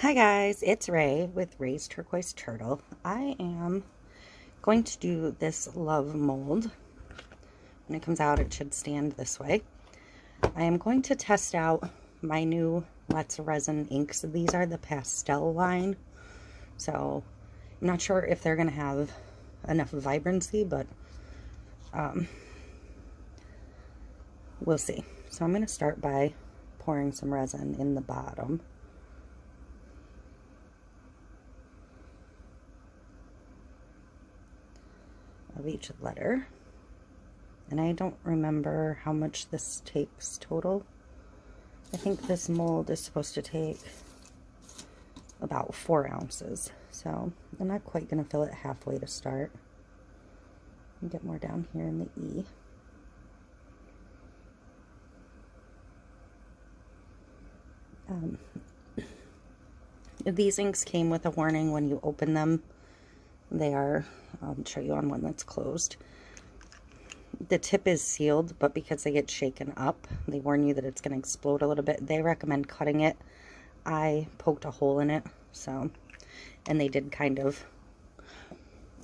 Hi guys, it's Ray with Ray's Turquoise Turtle. I am going to do this love mold. When it comes out, it should stand this way. I am going to test out my new Let's Resin inks. These are the pastel line, so I'm not sure if they're going to have enough vibrancy, but we'll see. So I'm going to start by pouring some resin in the bottom. Of each letter, and I don't remember how much this takes total. I think this mold is supposed to take about 4 ounces, so I'm not quite going to fill it halfway to start. And get more down here in the E. These inks came with a warning when you open them. They are, I'll show you on one that's closed. The tip is sealed, but because they get shaken up, they warn you that it's going to explode a little bit. They recommend cutting it. I poked a hole in it, so, and they did kind of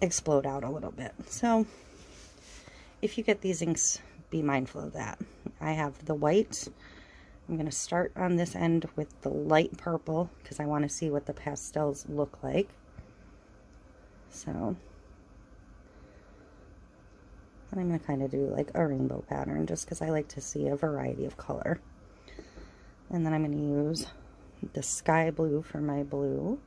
explode out a little bit. So, if you get these inks, be mindful of that. I have the white. I'm going to start on this end with the light purple, because I want to see what the pastels look like. So, and I'm going to kind of do like a rainbow pattern just because I like to see a variety of color. And then I'm going to use the sky blue for my blue.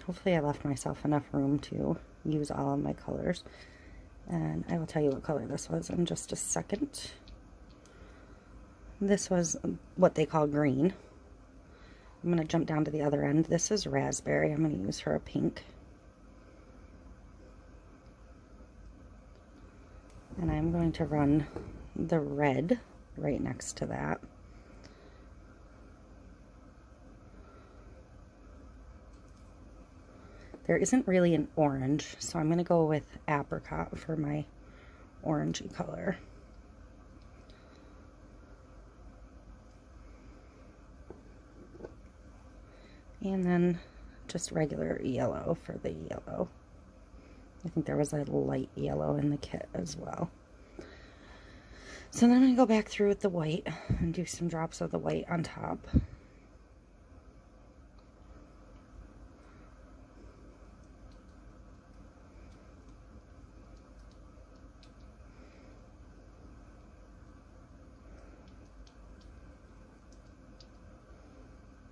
Hopefully I left myself enough room to use all of my colors. And I will tell you what color this was in just a second. This was what they call green. I'm going to jump down to the other end. This is raspberry. I'm going to use for a pink. And I'm going to run the red right next to that. There isn't really an orange, so I'm going to go with apricot for my orangey color. And then just regular yellow for the yellow. I think there was a light yellow in the kit as well. So then I'm going to go back through with the white and do some drops of the white on top.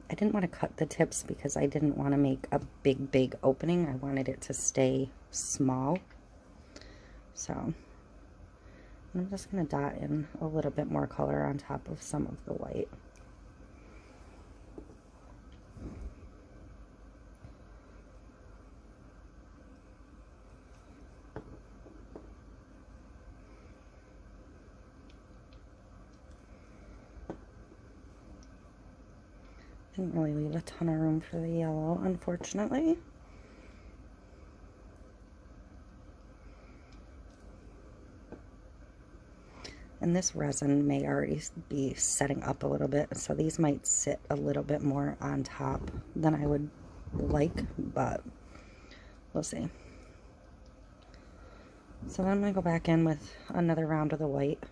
I didn't want to cut the tips because I didn't want to make a big opening. I wanted it to stay small. So I'm just going to dot in a little bit more color on top of some of the white. Didn't really leave a ton of room for the yellow, unfortunately. And this resin may already be setting up a little bit, so these might sit a little bit more on top than I would like, but we'll see. So then I'm going to go back in with another round of the white.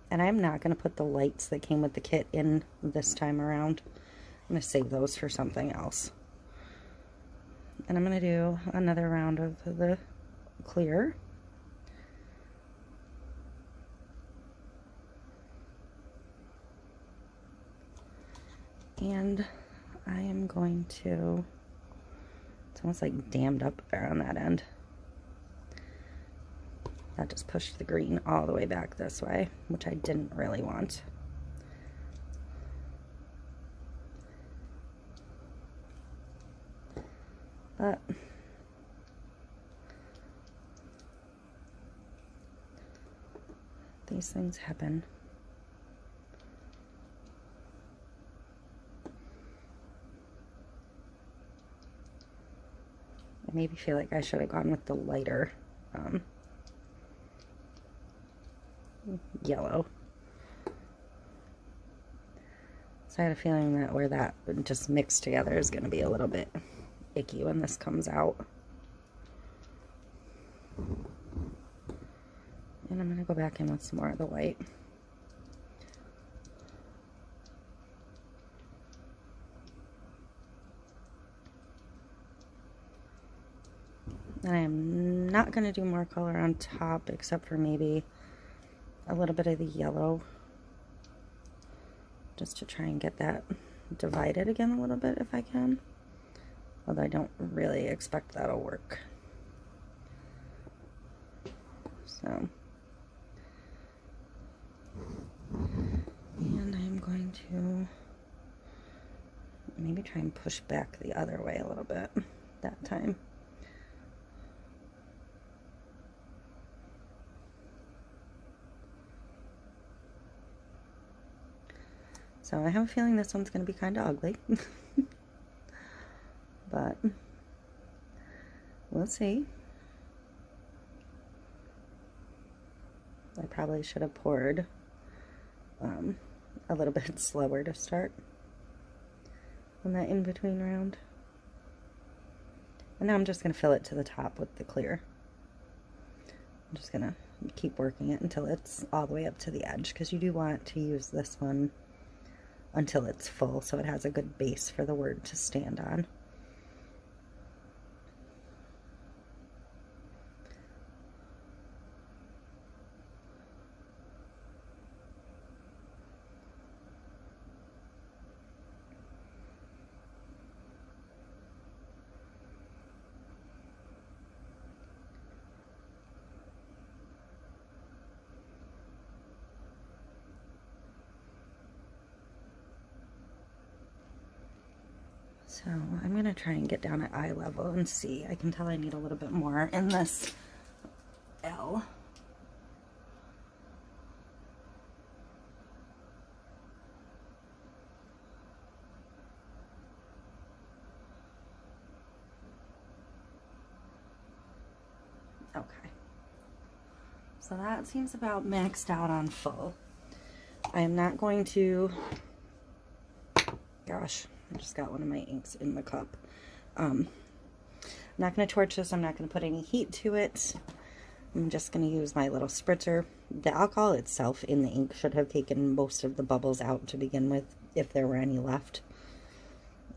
And I'm not going to put the lights that came with the kit in this time around. I'm going to save those for something else. And I'm going to do another round of the clear. And I am going to, it's almost like dammed up there on that end. That just pushed the green all the way back this way, which I didn't really want. But these things happen. maybe feel like I should have gone with the lighter yellow. So I had a feeling that where that just mixed together is going to be a little bit icky when this comes out. And I'm going to go back in with some more of the white. And I'm not going to do more color on top except for maybe a little bit of the yellow, just to try and get that divided again a little bit if I can. Although I don't really expect that'll work. So, and I'm going to maybe try and push back the other way a little bit that time. So I have a feeling this one's going to be kind of ugly. But we'll see. I probably should have poured a little bit slower to start on that in-between round. And now I'm just going to fill it to the top with the clear. I'm just going to keep working it until it's all the way up to the edge, because you do want to use this one until it's full so it has a good base for the word to stand on. So I'm going to try and get down at eye level and see. I can tell I need a little bit more in this L. Okay. So that seems about maxed out on full. I am not going to, gosh, I just got one of my inks in the cup. I'm not going to torch this. I'm not going to put any heat to it. I'm just going to use my little spritzer. The alcohol itself in the ink should have taken most of the bubbles out to begin with, if there were any left.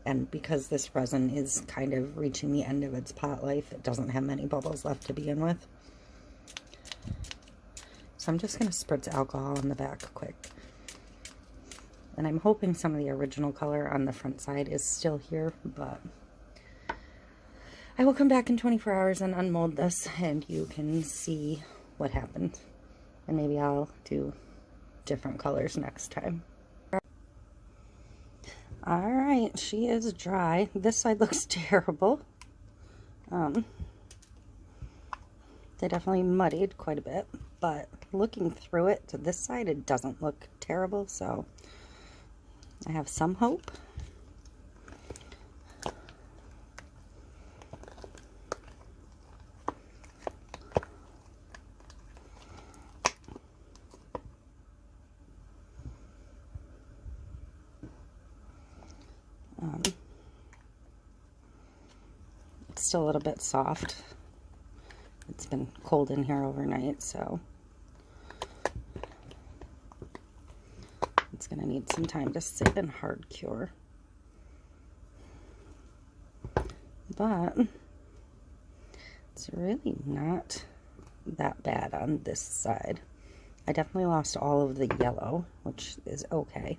And because this resin is kind of reaching the end of its pot life, it doesn't have many bubbles left to begin with. So I'm just going to spritz alcohol on the back quick. And I'm hoping some of the original color on the front side is still here, but I will come back in 24 hours and unmold this, and you can see what happened. And maybe I'll do different colors next time. Alright, she is dry. This side looks terrible. They definitely muddied quite a bit, but looking through it to this side, it doesn't look terrible, so I have some hope. It's still a little bit soft. It's been cold in here overnight, so it's going to need some time to sit and hard cure. But it's really not that bad on this side. I definitely lost all of the yellow, which is okay.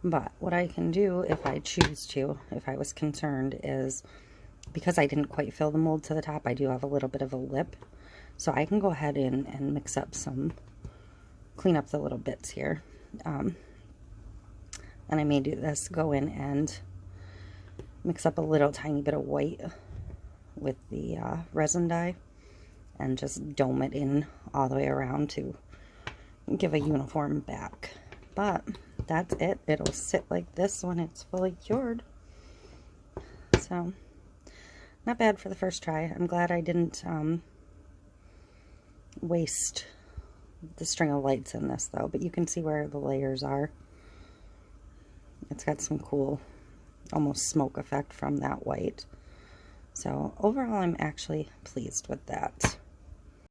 But what I can do if I choose to, if I was concerned, is because I didn't quite fill the mold to the top, I do have a little bit of a lip. So I can go ahead and mix up some, clean up the little bits here. And I may do this, go in and mix up a little tiny bit of white with the resin dye and just dome it in all the way around to give a uniform back. But that's it. It'll sit like this when it's fully cured. So not bad for the first try. I'm glad I didn't waste the string of lights in this though, but you can see where the layers are. It's got some cool, almost smoke effect from that white. So overall, I'm actually pleased with that.